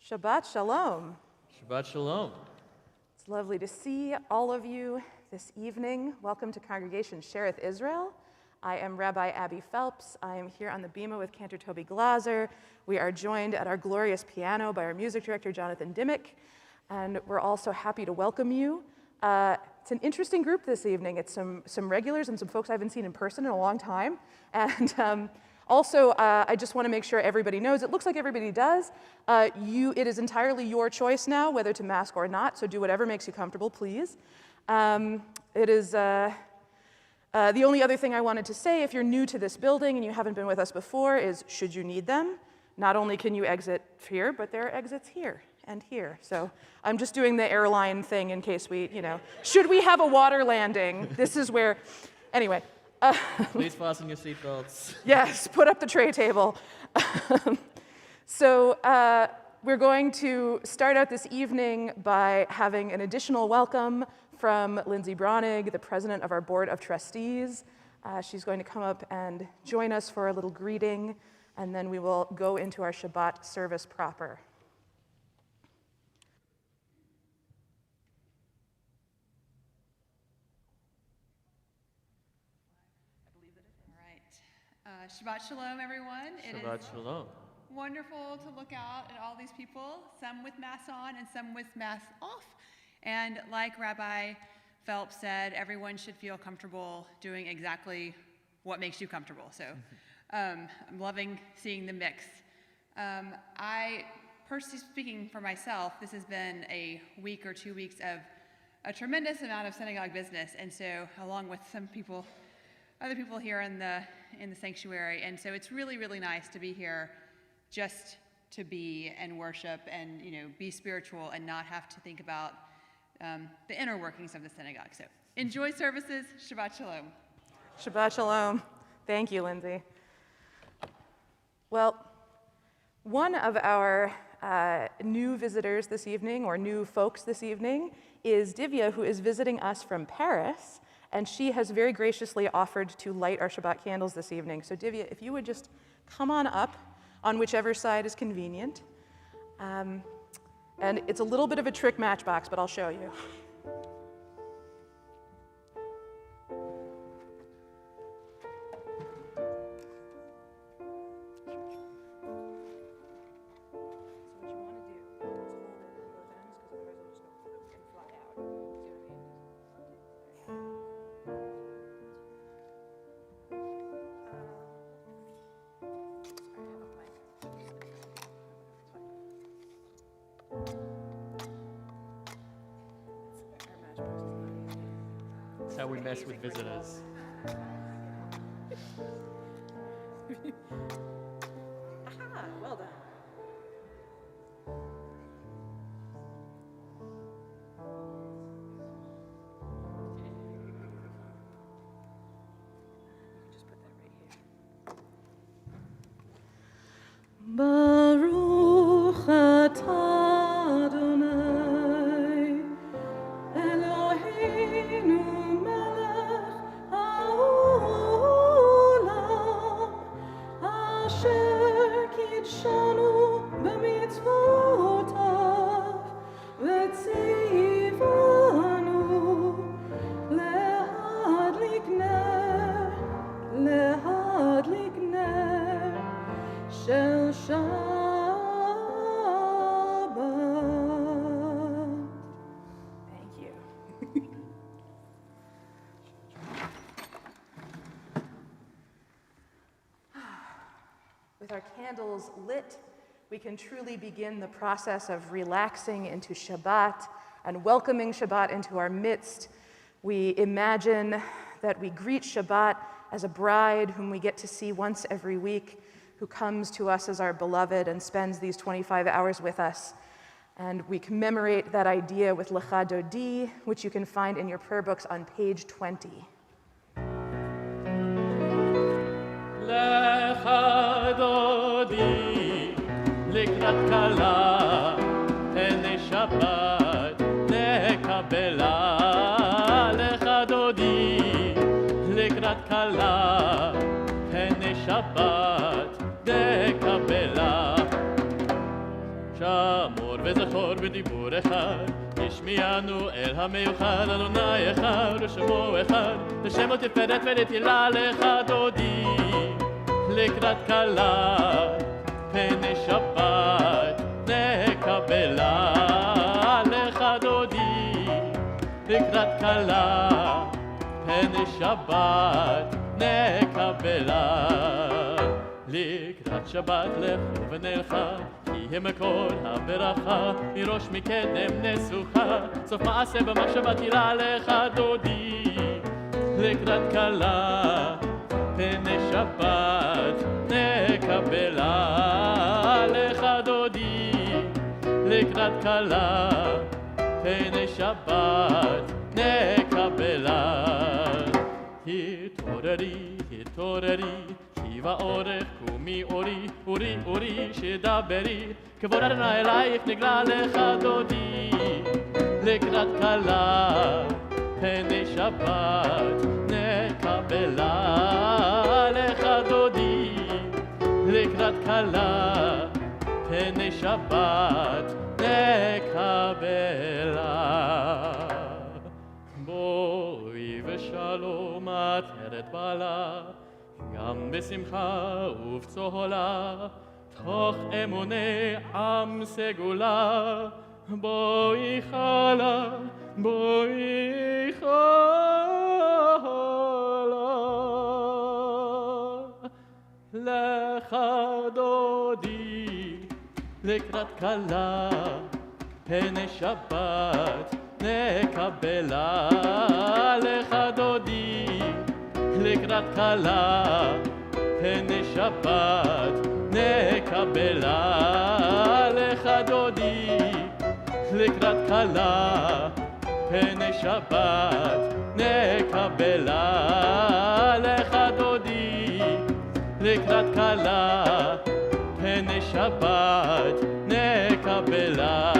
Shabbat Shalom. Shabbat Shalom. It's lovely to see all of you this evening. Welcome to Congregation Sherith Israel. I am Rabbi Abby Phelps. I am here on the bima with Cantor Toby Glaser. We are joined at our glorious piano by our music director, Jonathan Dimmick, and we're also happy to welcome you. It's an interesting group this evening. It's some regulars and some folks I haven't seen in person in a long time. And also, I just want to make sure everybody knows, it looks like everybody does. It is entirely your choice now whether to mask or not, so do whatever makes you comfortable, please. It is the only other thing I wanted to say, if you're new to this building and you haven't been with us before, is should you need them, not only can you exit here, but there are exits here and here. So I'm just doing the airline thing in case we, should we have a water landing, this is where, anyway. Please fasten your seatbelts. Yes, put up the tray table. So we're going to start out this evening by having an additional welcome from Lindsay Bronig, the president of our board of trustees. She's going to come up and join us for a little greeting, and then we will go into our Shabbat service proper. Shabbat Shalom, everyone. Shabbat Shalom. Wonderful to look out at all these people, some with masks on and some with masks off. And like Rabbi Phelps said, everyone should feel comfortable doing exactly what makes you comfortable. So I'm loving seeing the mix. I, personally speaking for myself, this has been a week or 2 weeks of a tremendous amount of synagogue business. And so along with other people here in the sanctuary, and so it's really, really nice to be here just to be and worship and be spiritual and not have to think about the inner workings of the synagogue. So enjoy services. Shabbat Shalom. Shabbat Shalom. Thank you, Lindsay. Well, one of our new visitors this evening, or new folks this evening, is Divya, who is visiting us from Paris. And she has very graciously offered to light our Shabbat candles this evening. So Divya, if you would just come on up on whichever side is convenient. And it's a little bit of a trick matchbox, but I'll show you. How we mess with visitors. Aha, well done. You can just put that right here. Baruch atah Adonai Eloheinu With our candles lit, we can truly begin the process of relaxing into Shabbat and welcoming Shabbat into our midst. We imagine that we greet Shabbat as a bride whom we get to see once every week, who comes to us as our beloved and spends these 25 hours with us. And we commemorate that idea with Lecha Dodi, which you can find in your prayer books on page 20. Lecha Dodi, לקראת כלה, פני שבת נקבלה. Lecha Dodi, לקראת כלה, פני שבת נקבלה. שמור וזכור בדיבור אחד, השמיענו אל המיוחד, אדוני אחד ושמו אחד, לשם ותפארת ונתילה. Lecha Dodi, לקראת כלה, פני שבת נקבלה. Lecha Dodi, לקראת כלה, פני שבת נקבלה. לקראת שבת לכו ונלכה, כי הם מקור הברכה, מראש מקדם נסוכה, סוף מעשה במחשבה תירא. Lecha Dodi, לקראת כלה, פני שבת נקבלה. Lecha Dodi, לקראת כלה, פני שבת נקבלה. התעוררי, התעוררי, כי באורך קומי אורי, אורי, אורי, שדברי, כבוד אדוני אלייך נגלה. Lecha Dodi, לקראת כלה, פני שבת נקבלה. Lecha Dodi, לקראת כלה, פני שבת נקבלה. בואי ושלום עטרת בעלה, גם בשמחה ובצהלה, תוך אמוני עם סגולה. בואי חלה, בואי חלה. Lecha Dodi, לקראת כלה, פני שבת נקבלה. Lecha Dodi, לקראת כלה, פני שבת נקבלה. Lecha Dodi, לקראת כלה, פני שבת נקבלה. Lecha Dodi, לקראת כלה, פני שבת נקבלה.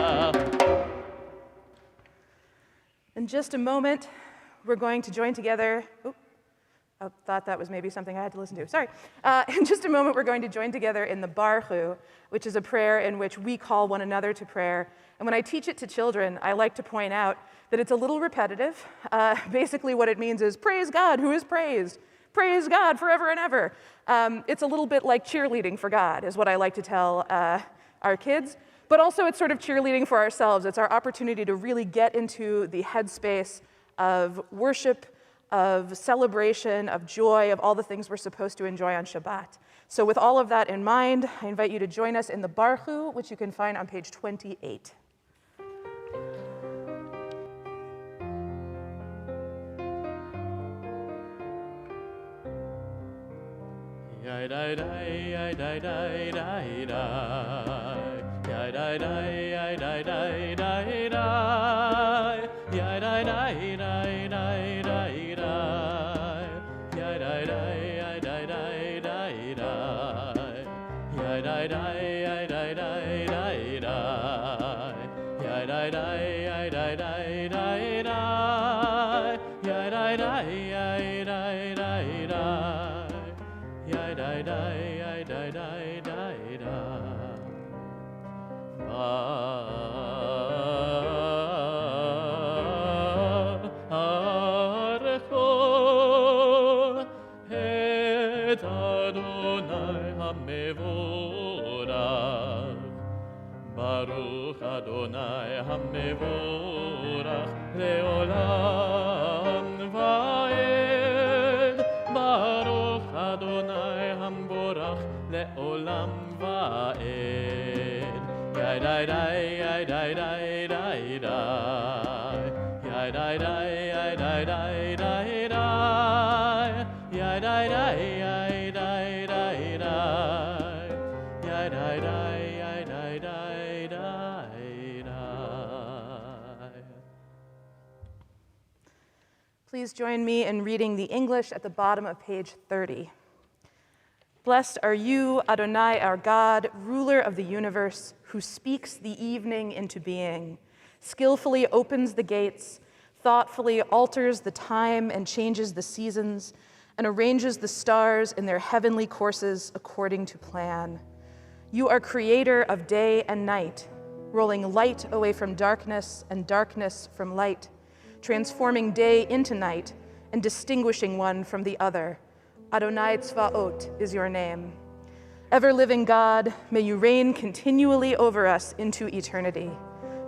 In just a moment, we're going to join together. I thought that was maybe something I had to listen to. Sorry. In just a moment, we're going to join together in the Baruch, which is a prayer in which we call one another to prayer. And when I teach it to children, I like to point out that it's a little repetitive. Basically, what it means is, praise God, who is praised. Praise God forever and ever. It's a little bit like cheerleading for God, is what I like to tell our kids. But also it's sort of cheerleading for ourselves. It's our opportunity to really get into the headspace of worship, of celebration, of joy, of all the things we're supposed to enjoy on Shabbat. So with all of that in mind, I invite you to join us in the Baruch, which you can find on page 28. את אדוני המבורך, ברוך אדוני המבורך לעולם ועד, ברוך אדוני המבורך לעולם ועד. Please join me in reading the English at the bottom of page 30. Blessed are you, Adonai, our God, ruler of the universe, who speaks the evening into being, skillfully opens the gates, thoughtfully alters the time and changes the seasons, and arranges the stars in their heavenly courses according to plan. You are creator of day and night, rolling light away from darkness and darkness from light, transforming day into night and distinguishing one from the other. Adonai Tzvaot is your name. Ever-living God, may you reign continually over us into eternity.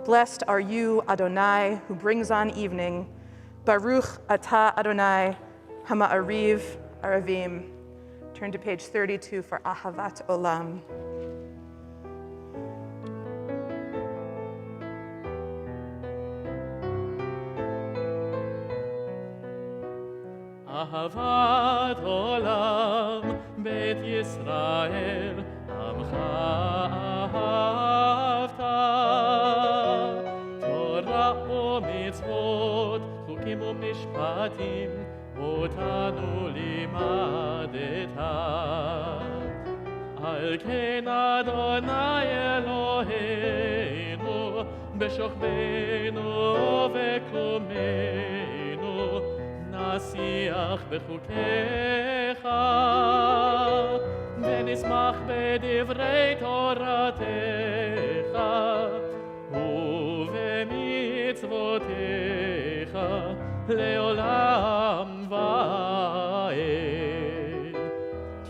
Blessed are you, Adonai, who brings on evening. Baruch atah Adonai, hama'ariv aravim. Turn to page 32 for Ahavat Olam. אהבת עולם, בית ישראל, עמך אהבת. תורה ומצוות, חוקים ומשפטים, אותנו לימדת. על כן אדוני אלוהינו, בשוכבנו ובקומנו, נשיח בחוקיך, ונשמח בדברי תורתך, ובמצוותיך לעולם ועד.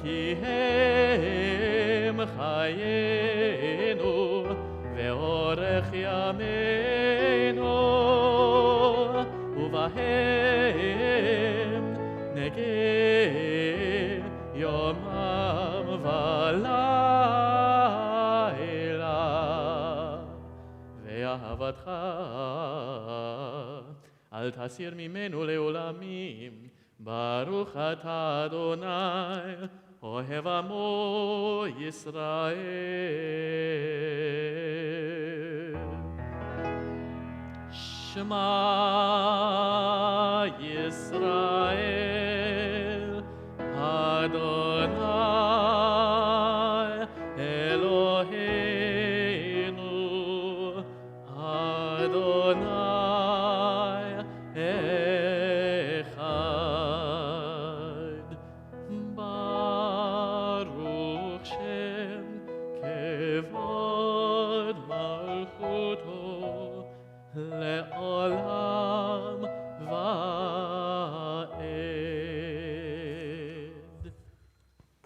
כי הם חיינו ואורך ימינו, ובהם נגן יומם ולילה. ואהבתך אל תסיר ממנו לעולמים. ברוך אתה אדוני, אוהב עמו ישראל. שמע ישראל, אדוני אלוהינו, אדוני אחד. ברוך שם כבוד מלכותו לעולם ועד.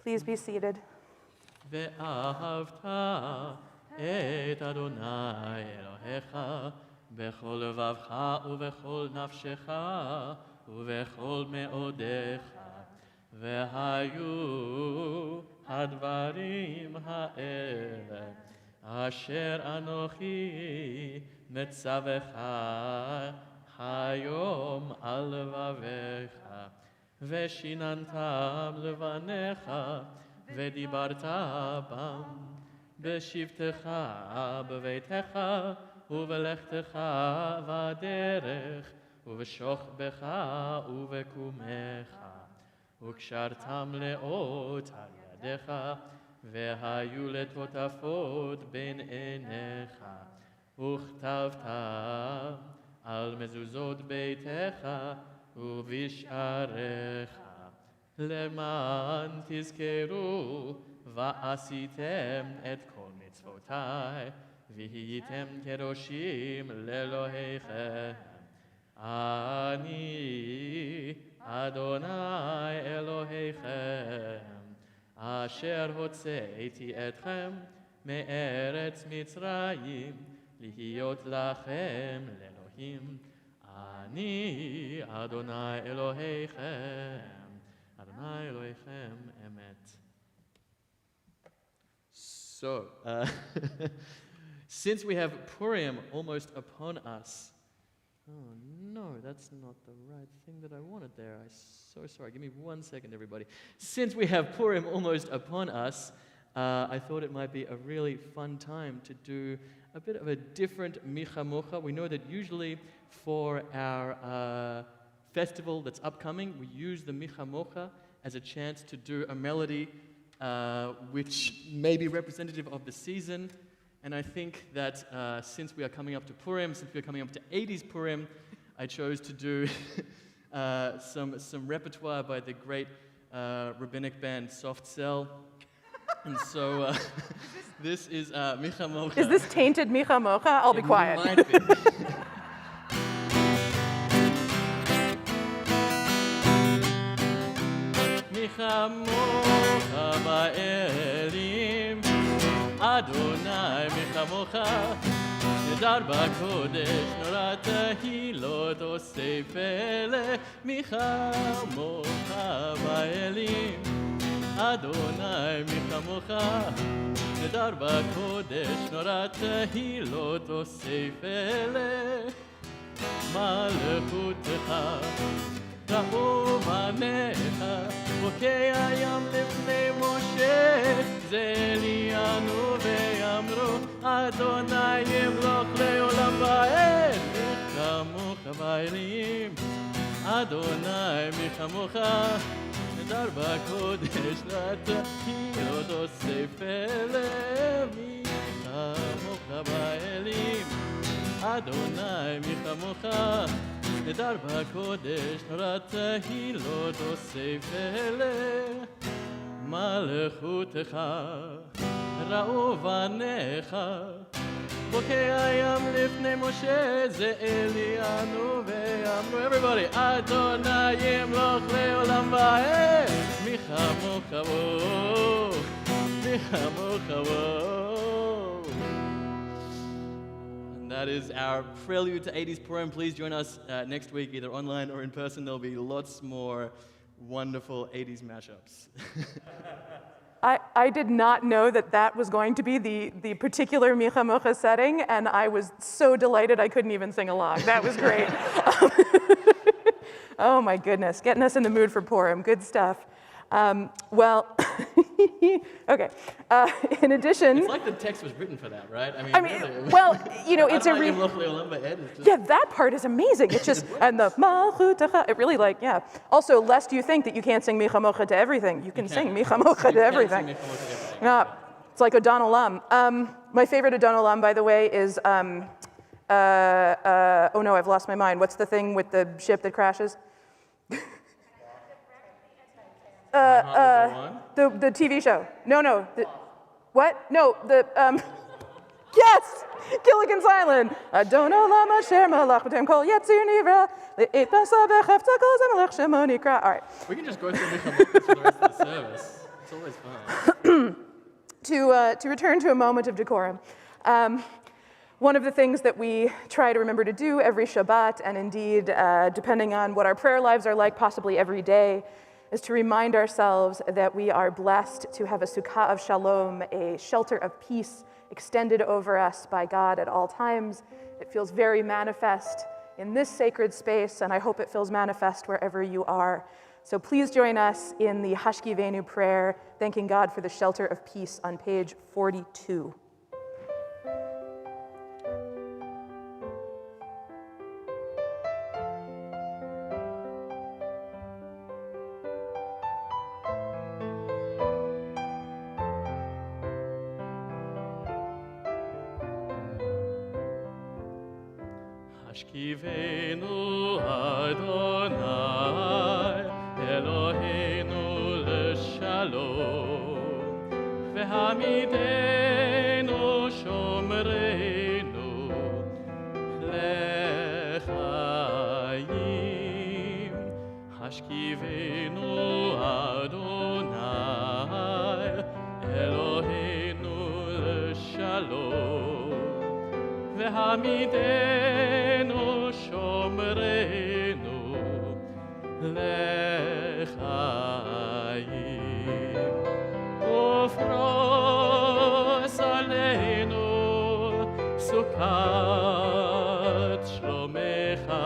Please be seated. ואהבת את אדוני אלוהיך בכל לבבך ובכל נפשך ובכל מאודיך. והיו הדברים האלה אשר אנוכי מצווך היום על לבביך, ושיננתם לבניך, ודיברת בם, בשבתך בביתך, ובלכתך בדרך, ובשוכבך ובקומך, וקשרתם לאות על ידיך, והיו לטוטפות בין עיניך, וכתבת על מזוזות ביתך ובשעריך, למען תזכרו ועשיתם את כל מצוותיי, והייתם קדושים לאלוהיכם. אני אדוני אלוהיכם, אשר הוצאתי אתכם מארץ מצרים, להיות לכם לאלוהים. אני אדוני אלוהיכם, אדוני אלוהיכם אמת. So, since we have Purim almost upon us, Oh no, that's not the right thing that I wanted there. I'm so sorry. Give me 1 second, everybody. Since we have Purim almost upon us, I thought it might be a really fun time to do a bit of a different Micha Mocha. We know that usually for our festival that's upcoming, we use the Micha Mocha as a chance to do a melody which may be representative of the season. And I think that since we are coming up to Purim, since we are coming up to 80s Purim, I chose to do some repertoire by the great rabbinic band Soft Cell. And so this is Micha Mocha. Is this tainted Micha Mocha? I'll be quiet. Might be. Micha Mocha ba'elim Adonai Micha Mocha Nedar b'kodesh Nora tehilot osei pele Micha Mocha ba'elim Adonai Micha Mocha Nedar b'kodesh Nora tehilot osei pele Malchutecha ראו בניך, חוקי הים לפני משה, זה ליאנו ויאמרו, אדוני ימלוך לעולם ועד, מחמוך באלים, אדוני מחמוך, נדר בקודש לתהילות עושה פלא, מחמוך באלים, אדוני מחמוך, נדר בקודש נורא תהילות עושה פלא מלכותך ראו בניך בוקי הים לפני משה זה אליאנו ואמרו everybody אדוני ימלוך לעולם ועד מחמוך בו מחמוך בו. That is our prelude to 80s Purim. Please join us next week, either online or in person. There'll be lots more wonderful 80s mashups. I did not know that that was going to be the particular Micha Mocha setting, and I was so delighted I couldn't even sing along. That was great. Oh my goodness, getting us in the mood for Purim. Good stuff. Well, okay. In addition, it's like the text was written for that, right? I mean, really. well, you know, it's a yeah, that part is amazing. It's just and the Malchutecha. It really Also, lest you think that you can't sing Micha Mocha to everything, you can sing Micha Mocha to everything. It's like Adon Olam. My favorite Adon Olam, by the way, is oh no, I've lost my mind. What's the thing with the ship that crashes? The TV show. No. What? No, yes! Gilligan's Island. Adon Olam asher malach b'tem kol yetzir nivra le'et basa b'chefta kol zemelech shemo nikra. All right. We can just go through Micha Mocha for the rest of the service. It's always fun. To return to a moment of decorum. One of the things that we try to remember to do every Shabbat, and indeed, depending on what our prayer lives are like, possibly every day, is to remind ourselves that we are blessed to have a sukkah of shalom, a shelter of peace extended over us by God at all times. It feels very manifest in this sacred space, and I hope it feels manifest wherever you are. So please join us in the Hashkivenu prayer, thanking God for the shelter of peace on page 42. Hashkivenu Adonai Eloheinu l'shalom Vehamidenu shomreinu l'chaim Hashkivenu Adonai Eloheinu l'shalom Vehamidenu shomreinu l'chaim ufros aleinu sukat shlomecha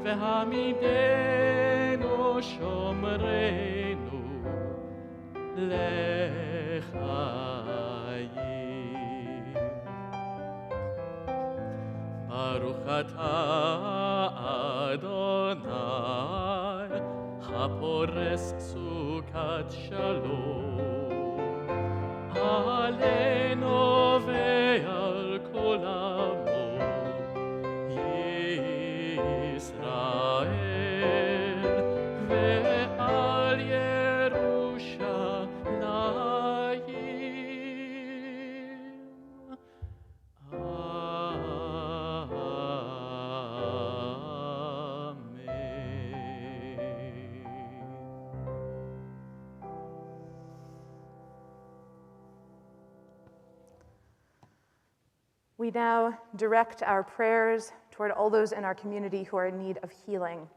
והעמידנו שומרנו לחיים. ברוך אתה אדוני הפורס סוכת שלום עלינו ועל כל עמו ישראל ועל ירושלים. We now direct our prayers toward all those in our community who are in need of healing,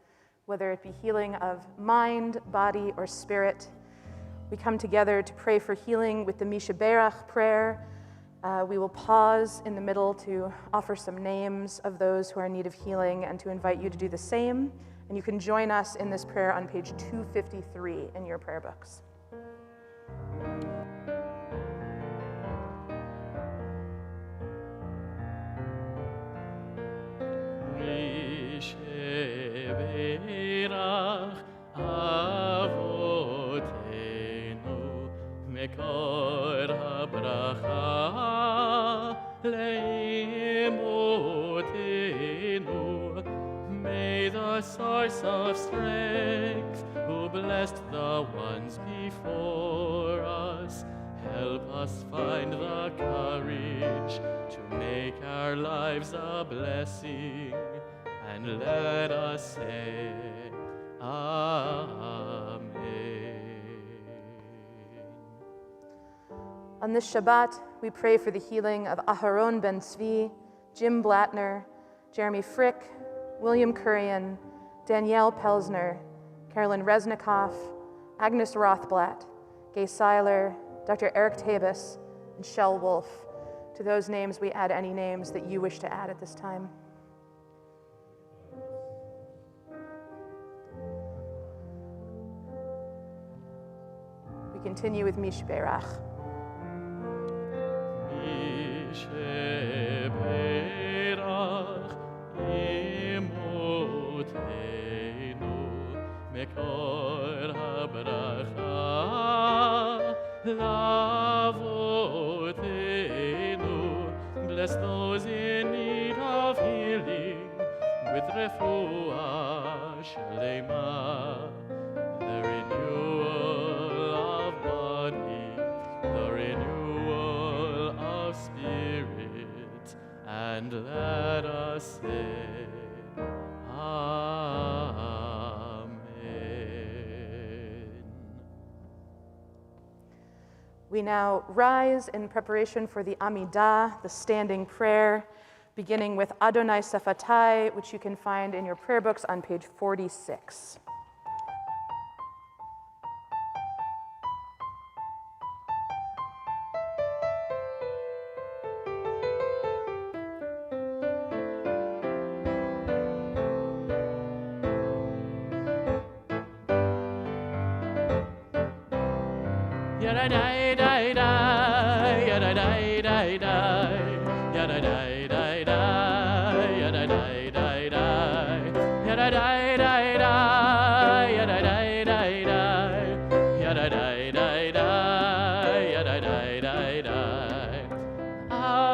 whether it be healing of mind, body, or spirit. We come together to pray for healing with the Mishaberach prayer. We will pause in the middle to offer some names of those who are in need of healing and to invite you to do the same. And you can join us in this prayer on page 253 in your prayer books. Mishaberach avotenu mekor habracha leimotenu. May the source of strength, who blessed the ones before us, help us find the courage to make our lives a blessing, and let us say, Amen. On this Shabbat, we pray for the healing of Aharon Ben Tzvi, Jim Blattner, Jeremy Frick, William Kurian, Danielle Pelsner, Carolyn Reznikoff, Agnes Rothblatt, Gay Seiler, Dr. Eric Tabus, and Shell Wolf. To those names, we add any names that you wish to add at this time. We continue with Mishberach. Mishberach imotenu mekor habracha lavotenu. Bless those in need of healing with refuah shlema, the renewal of body, the renewal of spirit, and let us say, Amen. We now rise in preparation for the Amidah, the standing prayer, beginning with Adonai Sefatai, which you can find in your prayer books on page 46.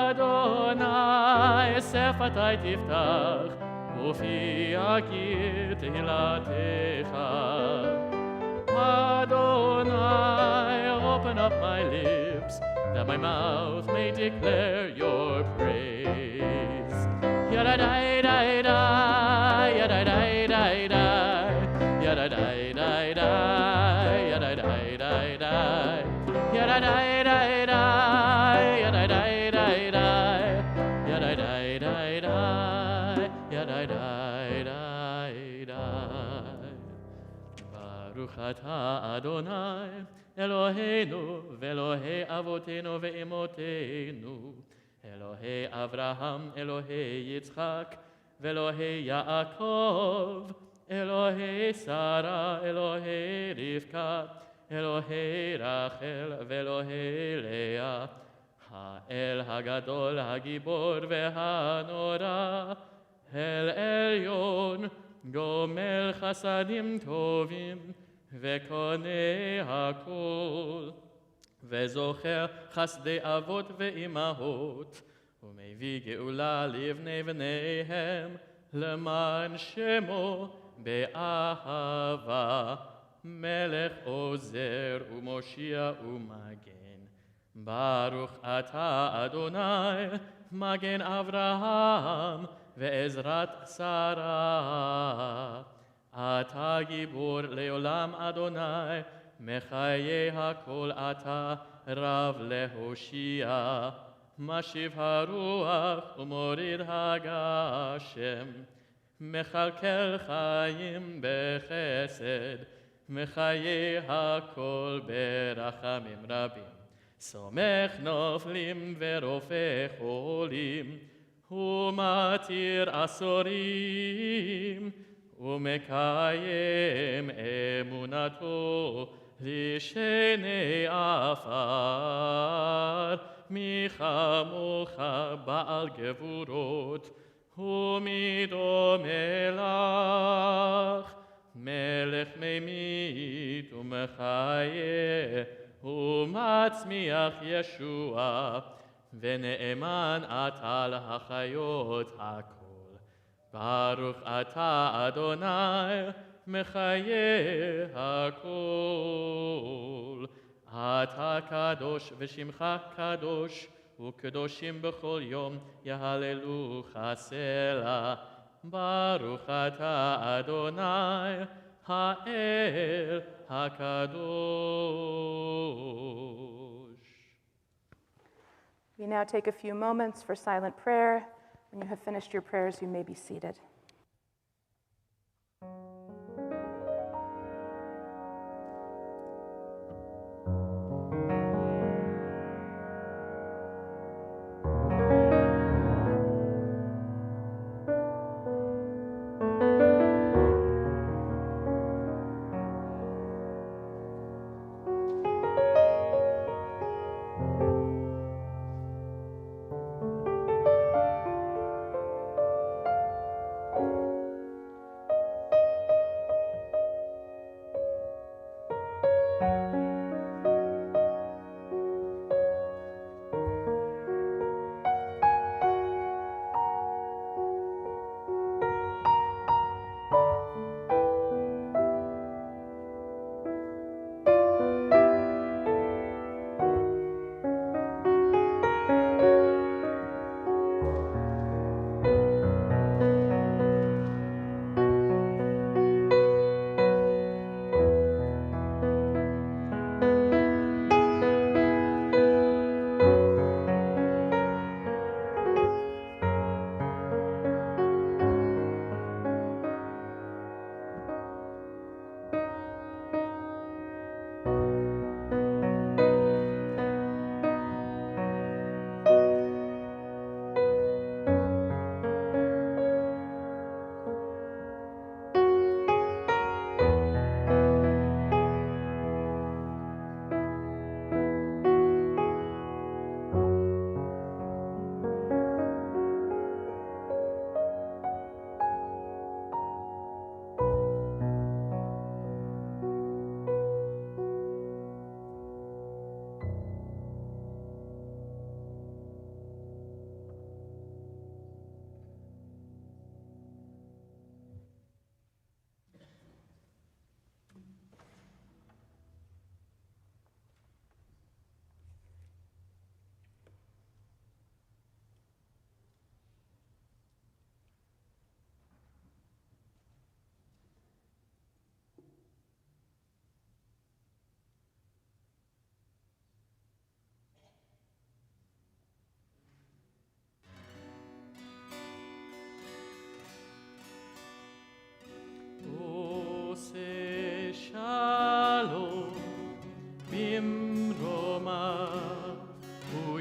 Adonai sefatai tiftach, ufi yakir tehilatecha. Adonai, open up my lips, that my mouth may declare your praise. Yadadai-dai-dai, yadadai-dai-dai, yadadai-dai-dai, yadadai-dai-dai, yadadai-dai-dai, yadadai-dai-dai, yadadai-dai-dai, yadadai-dai-dai. Baruch atah Adonai, Eloheinu ve'Elohei avotenu ve'imotenu, Elohei Avraham, Elohei Yitzchak, ואלוהי יעקב, אלוהי שרה, אלוהי רבקה, אלוהי רחל ואלוהי לאה, האל הגדול, הגיבור והנורא, אל עליון, גומל חסדים טובים, וקונה הכל, וזוכר חסדי אבות ואימהות, ומביא גאולה לבני בניהם, למען שמו באהבה, מלך עוזר ומושיע ומגן. ברוך אתה אדוני, מגן אברהם ועזרת שרה. אתה גיבור לעולם אדוני, מחיי הכל אתה רב להושיע. משיב הרוח ומוריד הגשם, מכלכל חיים בחסד, מחיי הכל ברחמים רבים. סומך נופלים ורופא חולים, ומתיר אסורים, ומקיים אמונתו לשני עפר. מי כמוך בעל גבורות, ומי דומה לך, מלך ממית ומחיה, ומצמיח ישוע, ונאמן אתה לחיות הכל. ברוך אתה אדוני, מחיי הכל. אתה קדוש ושמך קדוש, וקדושים בכל יום יהללוך סלה. ברוך אתה אדוני, האל הקדוש. We now take a few moments for silent prayer. When you have finished your prayers, you may be seated.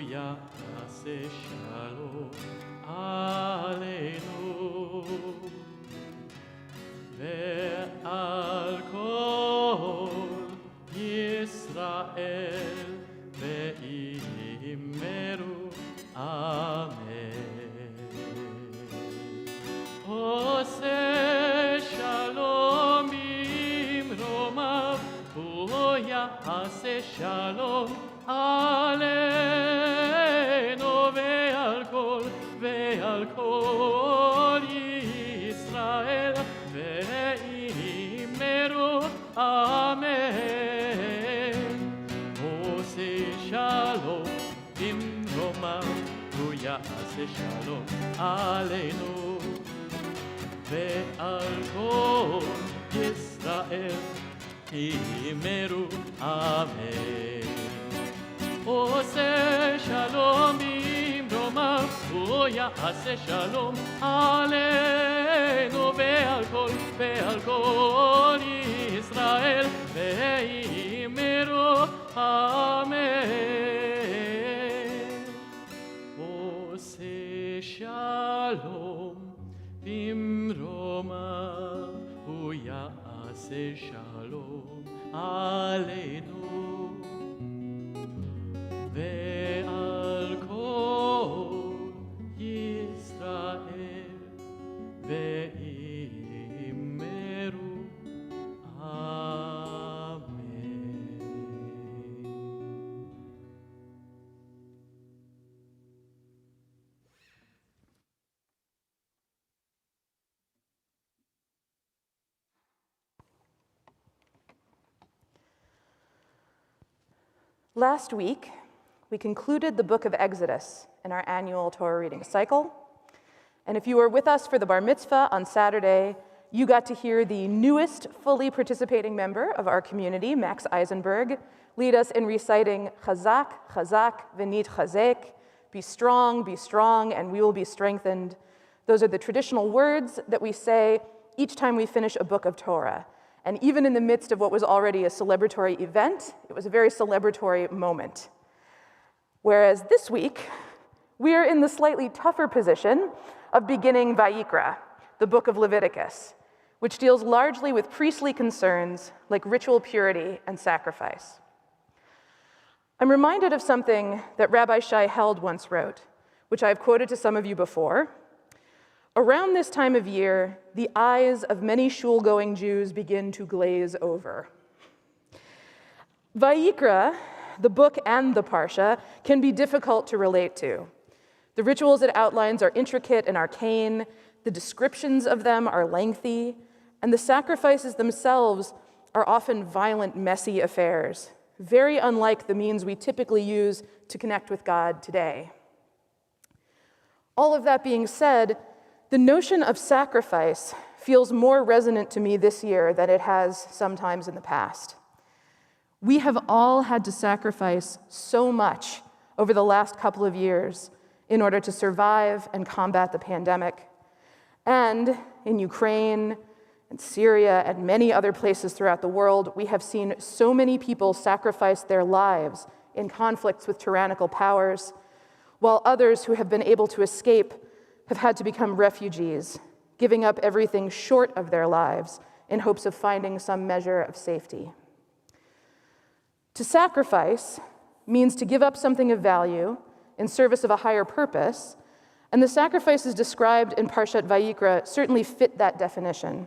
יעשה שלום עלינו. ועל כל ישראל ואמרו אמן. עושה שלום במרומיו, הוא יעשה שלום עלינו ועל כל ישראל אמרו אמן. עושה שלום במרומיו, הוא יעשה שלום עלינו ועל כל ישראל ואמרו אמן. עושה שלום במרומיו, הוא יעשה שלום עלינו ועל כל ישראל ואמרו אמן. Last week, we concluded the book of Exodus in our annual Torah reading cycle. And if you were with us for the Bar Mitzvah on Saturday, you got to hear the newest fully participating member of our community, Max Eisenberg, lead us in reciting Chazak, Chazak, V'nit Chazek, be strong, and we will be strengthened. Those are the traditional words that we say each time we finish a book of Torah. And even in the midst of what was already a celebratory event, it was a very celebratory moment. Whereas this week, we are in the slightly tougher position of beginning Vayikra, the Book of Leviticus, which deals largely with priestly concerns like ritual purity and sacrifice. I'm reminded of something that Rabbi Shai Held once wrote, which I've quoted to some of you before. Around this time of year, the eyes of many shul-going Jews begin to glaze over. Vayikra, the book and the parsha, can be difficult to relate to. The rituals it outlines are intricate and arcane, the descriptions of them are lengthy, and the sacrifices themselves are often violent, messy affairs, very unlike the means we typically use to connect with God today. All of that being said, the notion of sacrifice feels more resonant to me this year than it has sometimes in the past. We have all had to sacrifice so much over the last couple of years in order to survive and combat the pandemic. And in Ukraine and Syria and many other places throughout the world, we have seen so many people sacrifice their lives in conflicts with tyrannical powers, while others who have been able to escape have had to become refugees, giving up everything short of their lives in hopes of finding some measure of safety. To sacrifice means to give up something of value in service of a higher purpose, and the sacrifices described in Parshat Vayikra certainly fit that definition.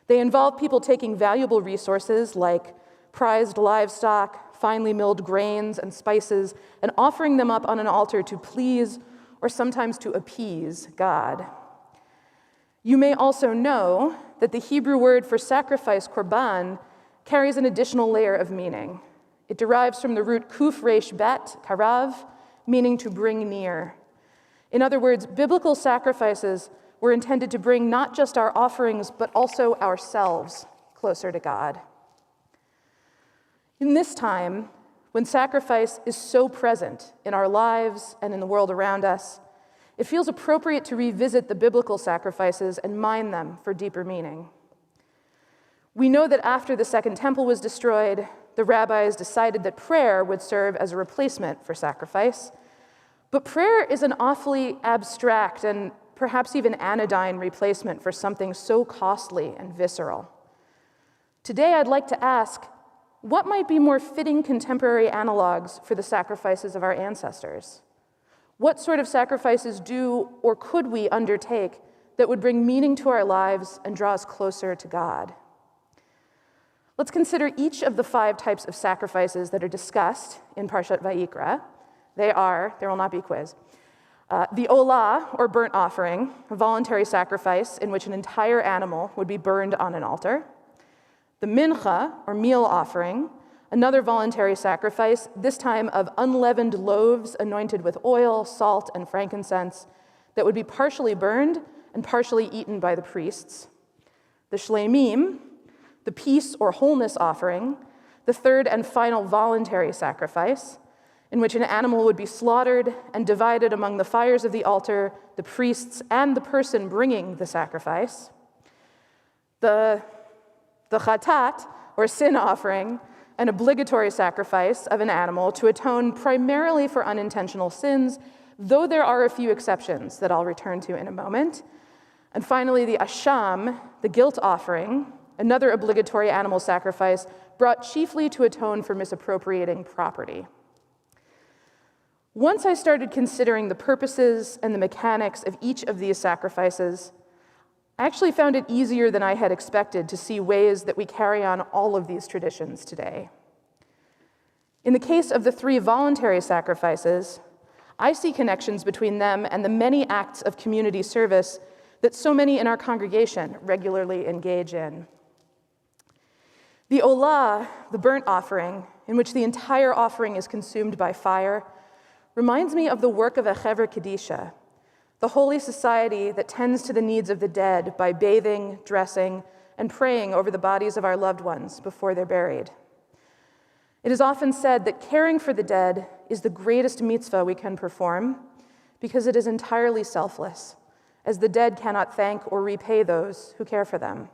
They involve people taking valuable resources like prized livestock, finely milled grains and spices, and offering them up on an altar to please or sometimes to appease God. You may also know that the Hebrew word for sacrifice, korban, carries an additional layer of meaning. It derives from the root kuf resh bet, karav, meaning to bring near. In other words, biblical sacrifices were intended to bring not just our offerings, but also ourselves closer to God. In this time, when sacrifice is so present in our lives and in the world around us, it feels appropriate to revisit the biblical sacrifices and mine them for deeper meaning. We know that after the Second Temple was destroyed, the rabbis decided that prayer would serve as a replacement for sacrifice. But prayer is an awfully abstract and perhaps even anodyne replacement for something so costly and visceral. Today, I'd like to ask, what might be more fitting contemporary analogs for the sacrifices of our ancestors? What sort of sacrifices do or could we undertake that would bring meaning to our lives and draw us closer to God? Let's consider each of the 5 types of sacrifices that are discussed in Parshat Vayikra. There will not be a quiz. The olah, or burnt offering, a voluntary sacrifice in which an entire animal would be burned on an altar. The mincha, or meal offering, another voluntary sacrifice, this time of unleavened loaves anointed with oil, salt, and frankincense, that would be partially burned and partially eaten by the priests. The shleimim, the peace or wholeness offering, the third and final voluntary sacrifice, in which an animal would be slaughtered and divided among the fires of the altar, the priests, and the person bringing the sacrifice. The chatat, or sin offering, an obligatory sacrifice of an animal to atone primarily for unintentional sins, though there are a few exceptions that I'll return to in a moment. And finally, the asham, the guilt offering, another obligatory animal sacrifice brought chiefly to atone for misappropriating property. Once I started considering the purposes and the mechanics of each of these sacrifices, I actually found it easier than I had expected to see ways that we carry on all of these traditions today. In the case of the 3 voluntary sacrifices, I see connections between them and the many acts of community service that so many in our congregation regularly engage in. The olah, the burnt offering, in which the entire offering is consumed by fire, reminds me of the work of a Chevra Kadisha, the holy society that tends to the needs of the dead by bathing, dressing, and praying over the bodies of our loved ones before they're buried. It is often said that caring for the dead is the greatest mitzvah we can perform because it is entirely selfless, as the dead cannot thank or repay those who care for them.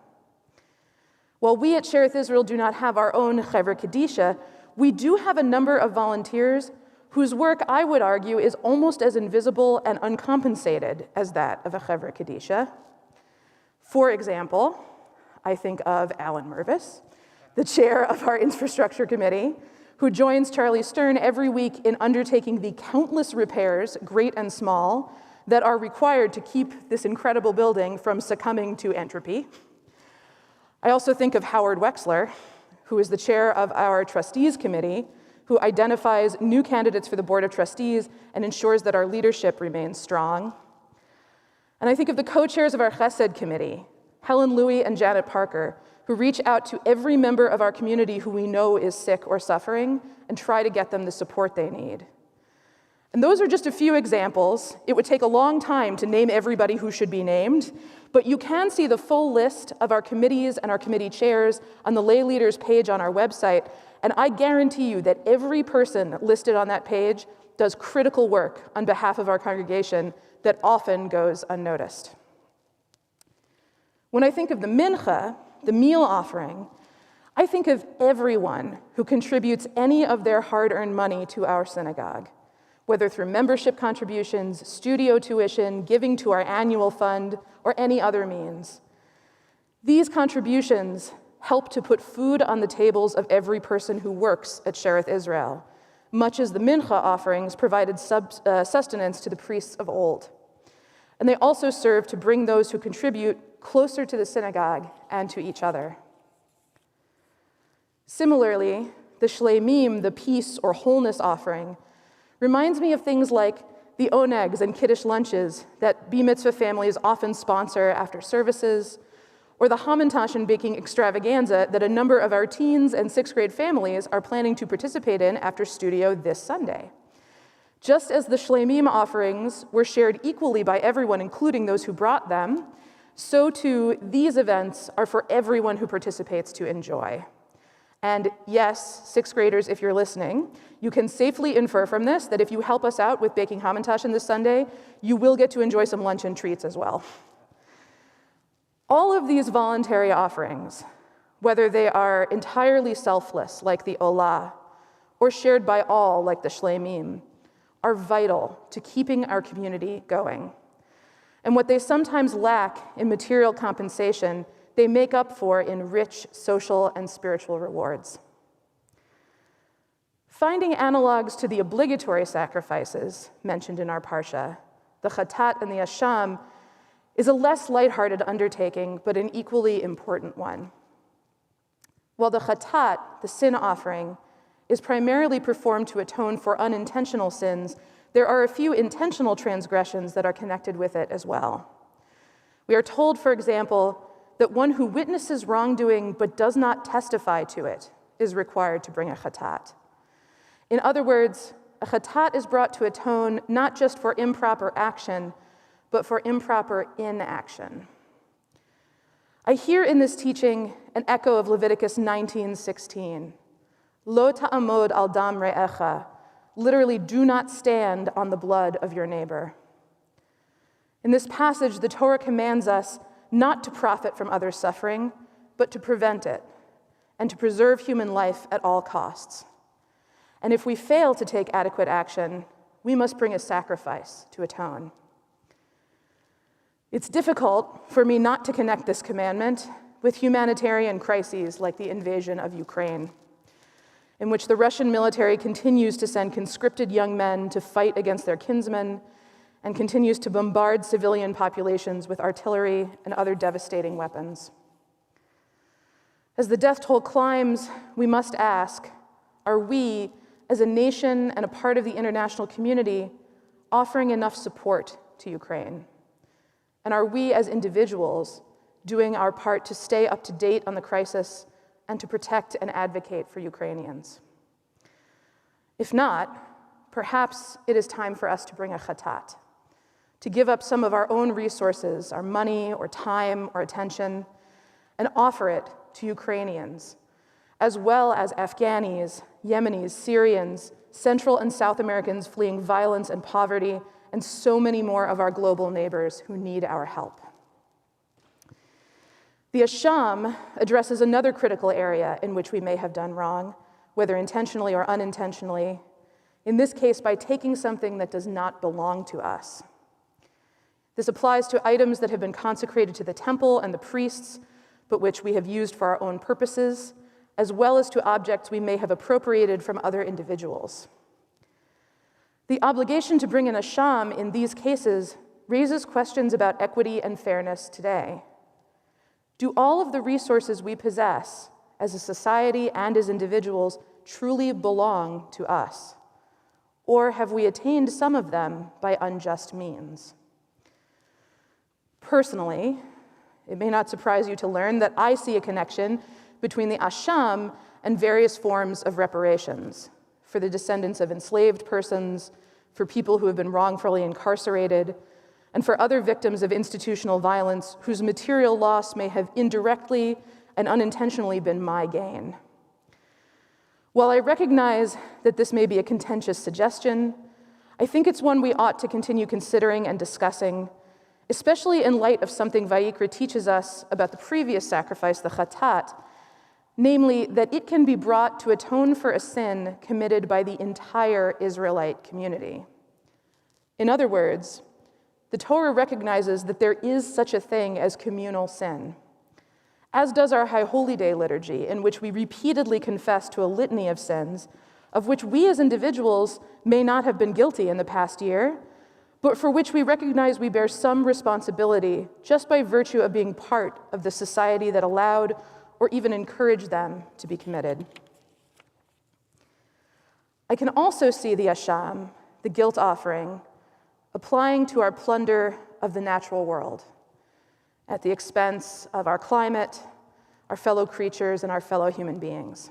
While we at Sherith Israel do not have our own Chevra Kadisha, we do have a number of volunteers whose work, I would argue, is almost as invisible and uncompensated as that of a Chevra Kadisha. For example, I think of Alan Mervis, the chair of our infrastructure committee, who joins Charlie Stern every week in undertaking the countless repairs, great and small, that are required to keep this incredible building from succumbing to entropy. I also think of Howard Wexler, who is the chair of our trustees committee, who identifies new candidates for the Board of Trustees and ensures that our leadership remains strong. And I think of the co-chairs of our Chesed committee, Helen Louie and Janet Parker, who reach out to every member of our community who we know is sick or suffering and try to get them the support they need. And those are just a few examples. It would take a long time to name everybody who should be named, but you can see the full list of our committees and our committee chairs on the lay leaders page on our website, and I guarantee you that every person listed on that page does critical work on behalf of our congregation that often goes unnoticed. When I think of the mincha, the meal offering, I think of everyone who contributes any of their hard-earned money to our synagogue, whether through membership contributions, studio tuition, giving to our annual fund, or any other means. These contributions help to put food on the tables of every person who works at Sherith Israel, much as the mincha offerings provided sustenance to the priests of old. And they also serve to bring those who contribute closer to the synagogue and to each other. Similarly, the shleimim, the peace or wholeness offering, reminds me of things like the onegs and kiddush lunches that B-mitzvah families often sponsor after services, or the hamantash and baking extravaganza that a number of our teens and sixth grade families are planning to participate in after studio this Sunday. Just as the shleimim offerings were shared equally by everyone, including those who brought them, so too these events are for everyone who participates to enjoy. And yes, sixth graders, if you're listening, you can safely infer from this that if you help us out with baking hamantash this Sunday, you will get to enjoy some lunch and treats as well. All of these voluntary offerings, whether they are entirely selfless, like the olah, or shared by all, like the shleimim, are vital to keeping our community going. And what they sometimes lack in material compensation, they make up for in rich social and spiritual rewards. Finding analogs to the obligatory sacrifices mentioned in our parsha, the chatat and the asham, is a less lighthearted undertaking, but an equally important one. While the chatat, the sin offering, is primarily performed to atone for unintentional sins, there are a few intentional transgressions that are connected with it as well. We are told, for example, that one who witnesses wrongdoing but does not testify to it is required to bring a chatat. In other words, a chatat is brought to atone not just for improper action, but for improper inaction. I hear in this teaching an echo of Leviticus 19:16. Lo ta'amod al dam re'echa, literally, do not stand on the blood of your neighbor. In this passage, the Torah commands us not to profit from others' suffering, but to prevent it, and to preserve human life at all costs. And if we fail to take adequate action, we must bring a sacrifice to atone. It's difficult for me not to connect this commandment with humanitarian crises like the invasion of Ukraine, in which the Russian military continues to send conscripted young men to fight against their kinsmen and continues to bombard civilian populations with artillery and other devastating weapons. As the death toll climbs, we must ask, are we, as a nation and a part of the international community, offering enough support to Ukraine? And are we, as individuals, doing our part to stay up to date on the crisis and to protect and advocate for Ukrainians? If not, perhaps it is time for us to bring a chatat, to give up some of our own resources, our money or time or attention, and offer it to Ukrainians, as well as Afghanis, Yemenis, Syrians, Central and South Americans fleeing violence and poverty, and so many more of our global neighbors who need our help. The Asham addresses another critical area in which we may have done wrong, whether intentionally or unintentionally, in this case by taking something that does not belong to us. This applies to items that have been consecrated to the temple and the priests, but which we have used for our own purposes, as well as to objects we may have appropriated from other individuals. The obligation to bring an asham in these cases raises questions about equity and fairness today. Do all of the resources we possess as a society and as individuals truly belong to us? Or have we attained some of them by unjust means? Personally, it may not surprise you to learn that I see a connection between the asham and various forms of reparations for the descendants of enslaved persons, for people who have been wrongfully incarcerated, and for other victims of institutional violence whose material loss may have indirectly and unintentionally been my gain. While I recognize that this may be a contentious suggestion, I think it's one we ought to continue considering and discussing, especially in light of something Vayikra teaches us about the previous sacrifice, the chatat, namely that it can be brought to atone for a sin committed by the entire Israelite community. In other words, the Torah recognizes that there is such a thing as communal sin, as does our High Holy Day liturgy, in which we repeatedly confess to a litany of sins, of which we as individuals may not have been guilty in the past year, but for which we recognize we bear some responsibility just by virtue of being part of the society that allowed or even encouraged them to be committed. I can also see the asham, the guilt offering, applying to our plunder of the natural world at the expense of our climate, our fellow creatures, and our fellow human beings.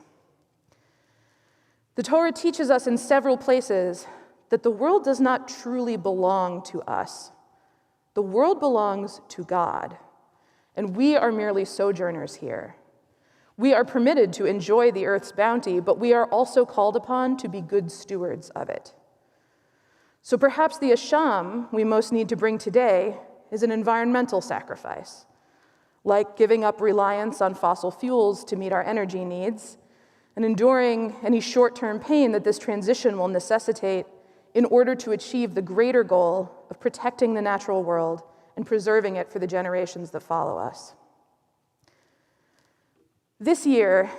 The Torah teaches us in several places that the world does not truly belong to us. The world belongs to God, and we are merely sojourners here. We are permitted to enjoy the earth's bounty, but we are also called upon to be good stewards of it. So perhaps the asham we most need to bring today is an environmental sacrifice, like giving up reliance on fossil fuels to meet our energy needs and enduring any short-term pain that this transition will necessitate in order to achieve the greater goal of protecting the natural world and preserving it for the generations that follow us. This year,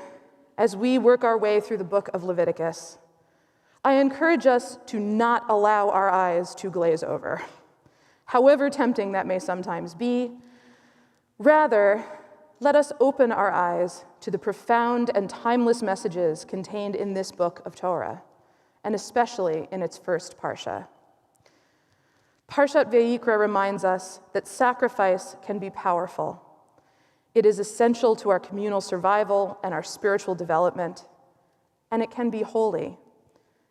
as we work our way through the Book of Leviticus, I encourage us to not allow our eyes to glaze over, however tempting that may sometimes be. Rather, let us open our eyes to the profound and timeless messages contained in this book of Torah, and especially in its first parsha. Parshat Vayikra reminds us that sacrifice can be powerful. It is essential to our communal survival and our spiritual development, and it can be holy.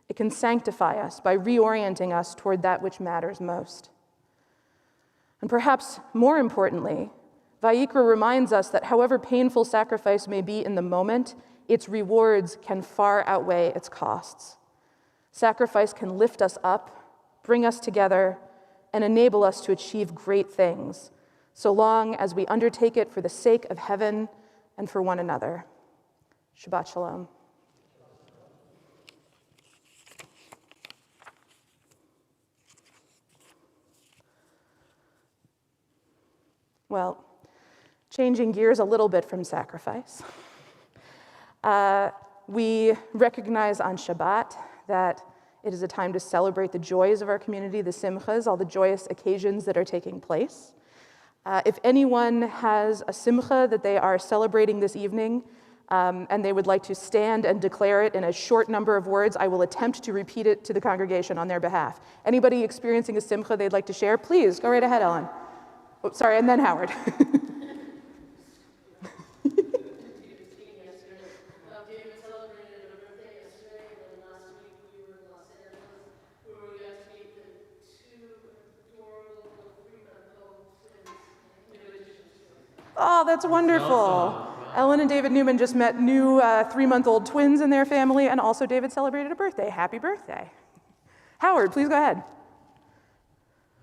It can sanctify us by reorienting us toward that which matters most. And perhaps more importantly, Vayikra reminds us that however painful sacrifice may be in the moment, its rewards can far outweigh its costs. Sacrifice can lift us up, bring us together, and enable us to achieve great things, so long as we undertake it for the sake of heaven and for one another. Shabbat Shalom. Well, changing gears a little bit from sacrifice, we recognize on Shabbat that it is a time to celebrate the joys of our community, the simchas, all the joyous occasions that are taking place. If anyone has a simcha that they are celebrating this evening, and they would like to stand and declare it in a short number of words, I will attempt to repeat it to the congregation on their behalf. Anybody experiencing a simcha they'd like to share, please, go right ahead, Ellen. Oh, sorry, and then Howard. Oh, that's wonderful. Ellen and David Newman just met new 3-month-old twins in their family, and also David celebrated a birthday. Happy birthday. Howard, please go ahead.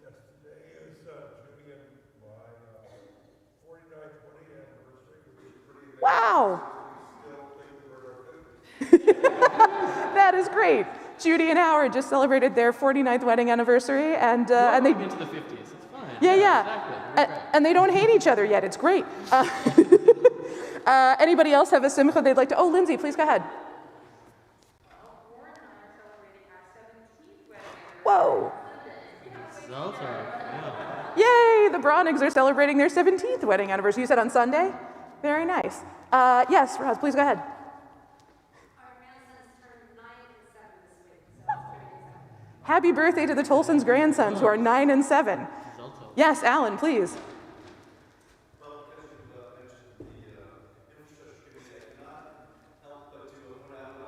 Yes, today is Jimmy and my 49th wedding anniversary, which is pretty amazing. Wow. We still think we're our 50th. That is great. Judy and Howard just celebrated their 49th wedding anniversary, and they into the 50s. It's fine. Yeah. Exactly. And they don't hate each other yet. It's great. Anybody else have a simcha they'd like to? Oh, Lindsay, please go ahead. Whoa. Yay, the Brownigs are celebrating their 17th wedding anniversary. You said on Sunday? Very nice. Yes, Roz, please go ahead. Happy birthday to the Tolson's grandsons, who are 9 and 7. Yes, Alan, please. Well, because you mentioned the infrastructure committee, I cannot help but to point out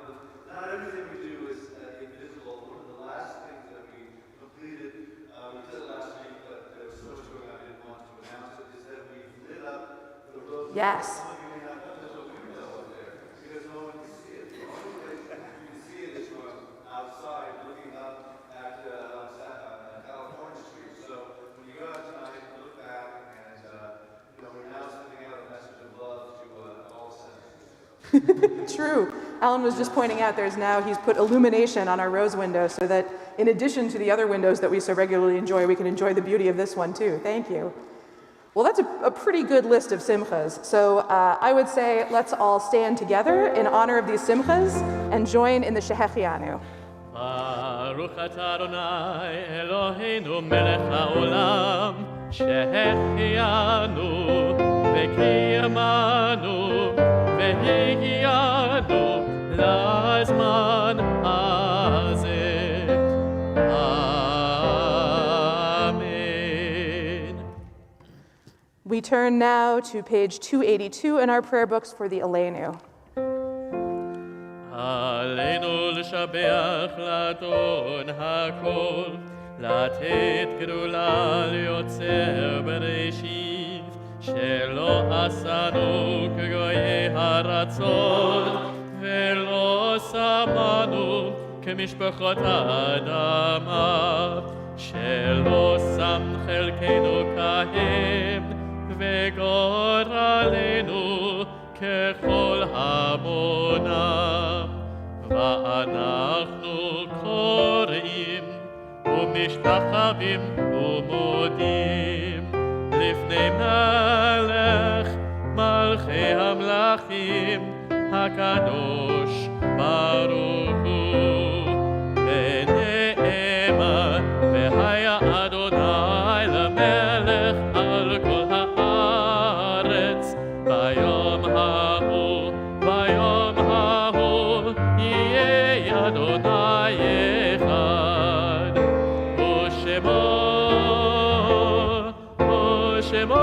not everything we do is invisible. One of the last things that we completed, we did it last week, but there was so much going on I didn't want to announce it, is that we lit up the road. Yes. Some of you may not know there's a window up there because no one can see it. The only way you can see it is from outside looking up at California Street. So when you go out tonight, look back, and we're now sending out a message of love to all citizens. True. Alan was just pointing out he's put illumination on our rose window so that in addition to the other windows that we so regularly enjoy, we can enjoy the beauty of this one too. Thank you. Well, that's a pretty good list of simchas. So I would say let's all stand together in honor of these simchas and join in the Shehechianu. Baruch atah Adonai Eloheinu melech haolam שהחיינו וקיימנו והגיענו לזמן הזה. Amen. We turn now to page 282 in our prayer books for the Aleinu. עלינו לשבח לאדון הכל, לתת גדולה ליוצר בראשית, שלא עשנו כגויי הרצון, ולא שמנו כמשפחות האדמה, שלא שם חלקנו כהם, וגורלנו ככל המונם. ואנחנו קוראים ומשתחווים ומודים לפני מלך מלכי המלכים הקדוש ברוך הוא. ונאמר והיה אדוני למלך על כל הארץ ביום ההוא יהיה אדוני אחד ושמו echad.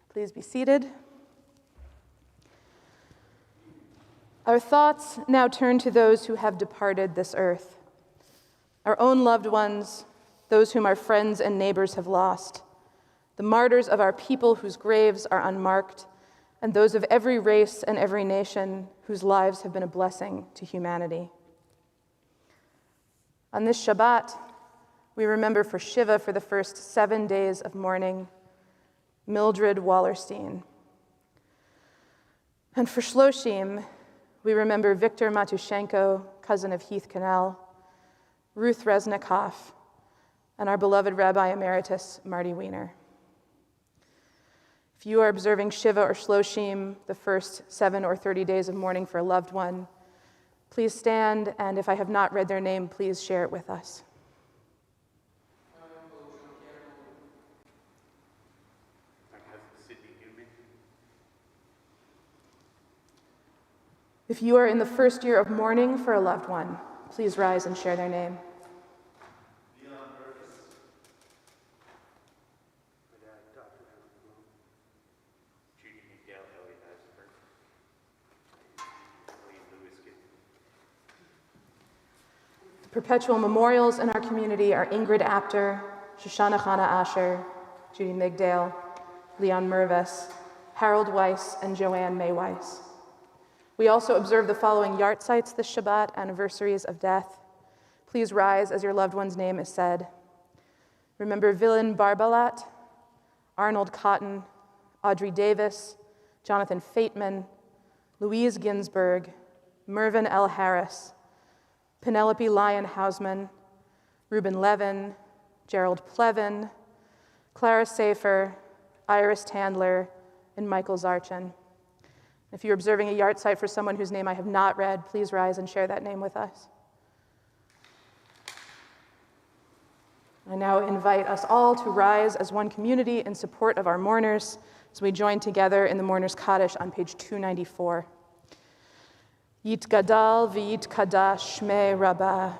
Please be seated. Our thoughts now turn to those who have departed this earth, our own loved ones, those whom our friends and neighbors have lost, the martyrs of our people whose graves are unmarked, and those of every race and every nation whose lives have been a blessing to humanity. On this Shabbat, we remember for Shiva for the first 7 days of mourning, Mildred Wallerstein. And for Shloshim, we remember Viktor Matushenko, cousin of Heath Cannell, Ruth Resnikoff, and our beloved Rabbi Emeritus, Marty Weiner. If you are observing Shiva or Shloshim, the first 7 or 30 days of mourning for a loved one, please stand, and if I have not read their name, please share it with us. If you are in the first year of mourning for a loved one, please rise and share their name. Perpetual memorials in our community are Ingrid Apter, Shoshana Chana Asher, Judy Migdale, Leon Mervis, Harold Weiss, and Joanne May Weiss. We also observe the following yahrzeits this Shabbat, anniversaries of death. Please rise as your loved one's name is said. Remember Villain Barbalat, Arnold Cotton, Audrey Davis, Jonathan Fateman, Louise Ginsburg, Mervyn L. Harris, Penelope Lyon Hausman, Reuben Levin, Gerald Plevin, Clara Safer, Iris Tandler, and Michael Zarchin. If you're observing a yahrzeit for someone whose name I have not read, please rise and share that name with us. I now invite us all to rise as one community in support of our mourners as we join together in the Mourner's Kaddish on page 294. Yitgadal v'yitkadash shmei Rabbah,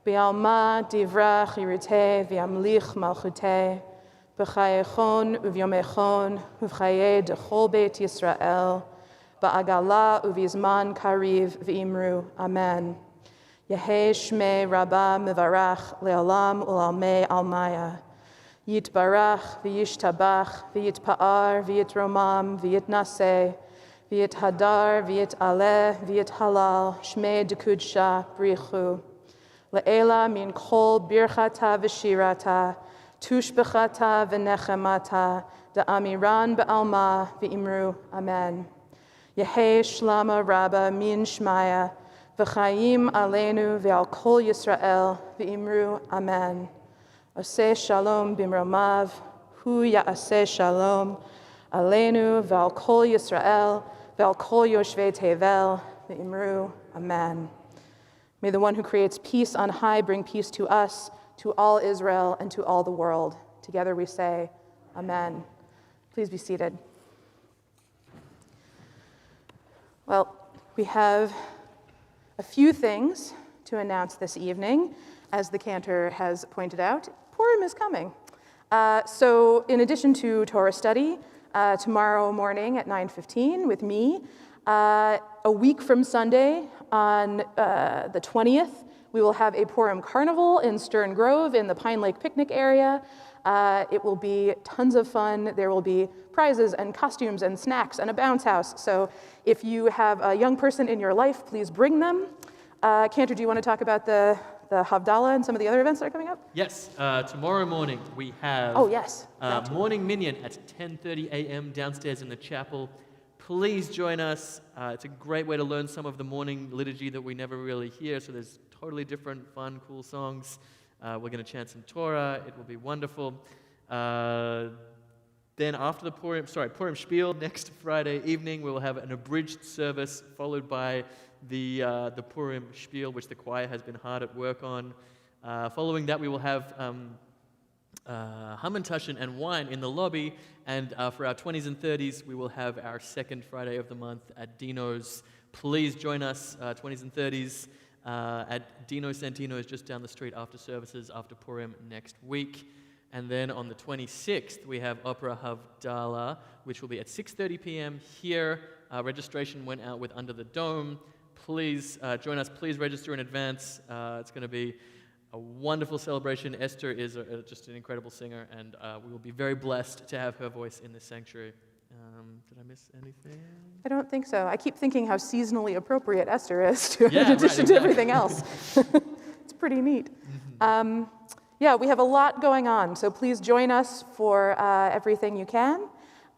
b'alma divra chiruteh v'yamlich malchuteh, b'chayechon uvyomechon uv'chayeh dechol beit Yisrael, ba'agala uvizman kariv v'imru. Amen. Yehei shmei Rabbah mevarach le'olam u'lalmei almaya. Yitbarach v'yishtabach v'yitpa'ar v'yitromam v'yitnaseh v'yithadar v'yitaleh v'yithalal shmei dekudsha brichu. Le'ela min kol birchata v'shirata tushbechata v'nechemata da'amiran ba'alma v'imru. Amen. Yehei shlama Rabbah min shmaya v'chayim aleinu v'al kol Yisrael v'imru. Amen. Oseh shalom bimromav, hu ya'aseh shalom aleinu v'al kol Yisrael v'al kol yoshvei tevel v'imru. Amen. May the one who creates peace on high bring peace to us, to all Israel, and to all the world. Together we say, Amen. Please be seated. Well, we have a few things to announce this evening. As the cantor has pointed out, Purim is coming. So in addition to Torah study, tomorrow morning at 9:15 with me, a week from Sunday on the 20th, we will have a Purim Carnival in Stern Grove in the Pine Lake picnic area. It will be tons of fun. There will be prizes and costumes and snacks and a bounce house. So if you have a young person in your life, please bring them. Cantor, do you want to talk about the Havdalah and some of the other events that are coming up? Yes, tomorrow morning we have morning minyan at 10:30 a.m. downstairs in the chapel. Please join us. It's a great way to learn some of the morning liturgy that we never really hear. So there's totally different, fun, cool songs. We're going to chant some Torah. It will be wonderful. Then after the Purim Spiel, next Friday evening, we will have an abridged service followed by the Purim Spiel, which the choir has been hard at work on. Following that, we will have Hamantaschen and wine in the lobby. And for our 20s and 30s, we will have our second Friday of the month at Dino's. Please join us, 20s and 30s, at Dino Santino's just down the street after services, after Purim next week. And then on the 26th, we have Opera Havdalah, which will be at 6:30 p.m. here. Registration went out with Under the Dome. Please join us. Please register in advance. It's going to be a wonderful celebration. Esther is just an incredible singer, and we will be very blessed to have her voice in this sanctuary. Did I miss anything? I don't think so. I keep thinking how seasonally appropriate Esther is in addition right, to everything else. It's pretty neat. Yeah, we have a lot going on, so please join us for everything you can.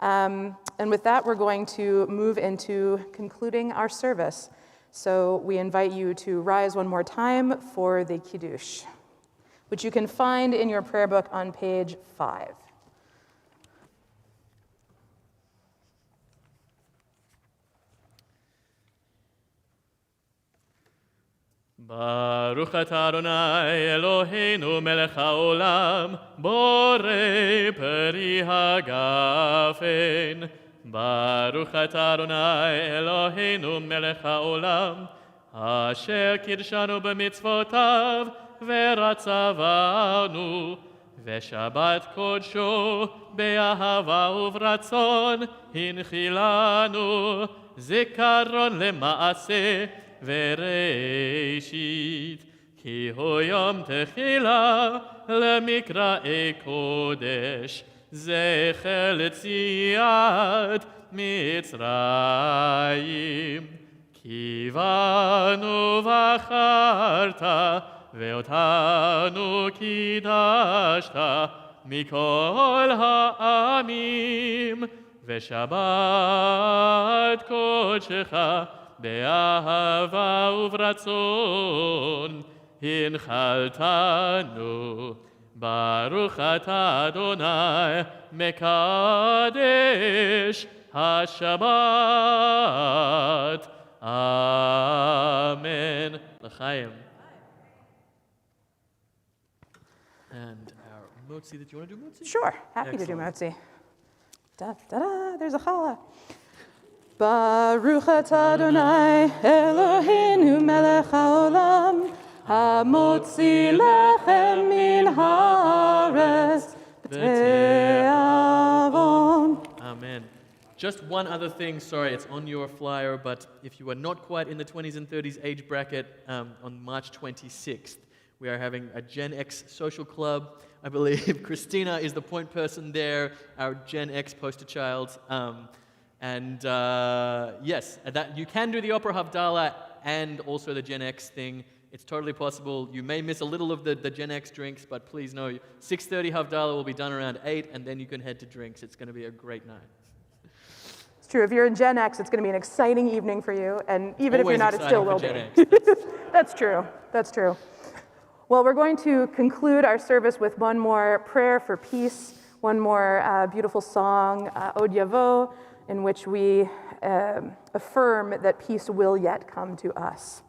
And with that, we're going to move into concluding our service. So we invite you to rise one more time for the Kiddush, which you can find in your prayer book on page 5. Baruch atah Adonai Eloheinu melech haolam borei peri hagafen. Baruch atah Adonai Eloheinu melech haolam asher kirshanu b'mitzvotav veratzavanu v'shabbat kodsho be'ahava uvratzon hinchilanu zikaron lema'aseh Vereshit, ki hoyom techila lemikra kodesh, zecher letziat Mitzrayim, ki vanu vacharta, veotanu kidashta, mikol ha'amim, veshabat kodshecha, באהבה וברצון הנחלתנו ברוך אתה אדוני מקדש השבת אמן לחיים. And our motzi, did you want to do motzi? Sure, happy to do Excellent. motzi. Da-da-da, there's a challah. Baruch atah Adonai Eloheinu melech haolam hamotzi lechem min haaretz b'te'avon. Amen. Just one other thing, sorry, it's on your flyer, but if you are not quite in the 20s and 30s age bracket, on March 26th, we are having a Gen X social club. I believe Christina is the point person there, our Gen X poster child. Yes, that you can do the Opera Havdalah and also the Gen X thing. It's totally possible. You may miss a little of the Gen X drinks, but please know 6:30 Havdalah will be done around 8, and then you can head to drinks. It's going to be a great night. It's true. If you're in Gen X, it's going to be an exciting evening for you, and even Always if you're not, it still will exciting be. for Gen X. That's true. That's true. Well, we're going to conclude our service with one more prayer for peace, one more beautiful song, Od Yavo, in which we affirm that peace will yet come to us.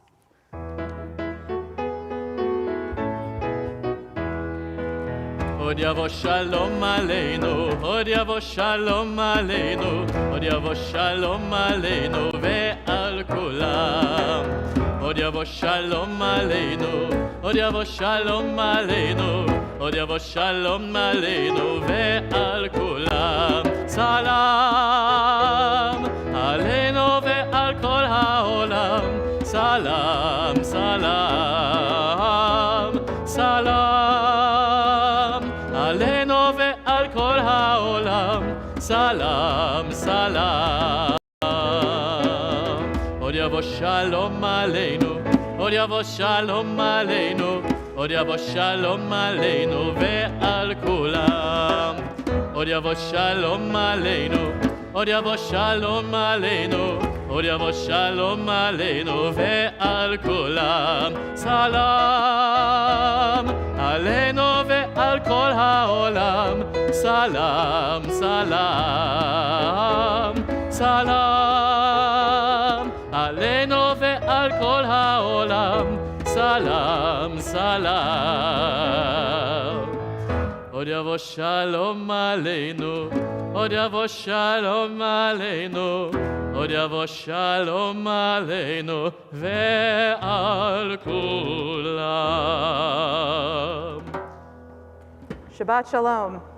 Od yavo shalom aleinu, od yavo shalom aleinu, od yavo shalom aleinu ve'al kulam. Od yavo shalom aleinu, od yavo shalom aleinu, od yavo shalom aleinu ve'al kulam. Salam aleinu ve'al kol ha'olam. Salam, salam, salam aleinu ve'al kol ha'olam. Salam, salam. Od yavo shalom aleinu, od yavo shalom aleinu, od yavo shalom aleinu ve'al kulam. Od yavo shalom aleinu, od yavo shalom aleinu, od yavo shalom aleinu ve'al kulam. Salam aleinu ve'al kol ha'olam. Salam, salam, salam aleinu ve'al kol ha'olam. Salam, salam. Od עוד יבוא שלום עלינו, עוד יבוא שלום עלינו, עוד יבוא שלום עלינו ועל כולם. Shabbat Shalom.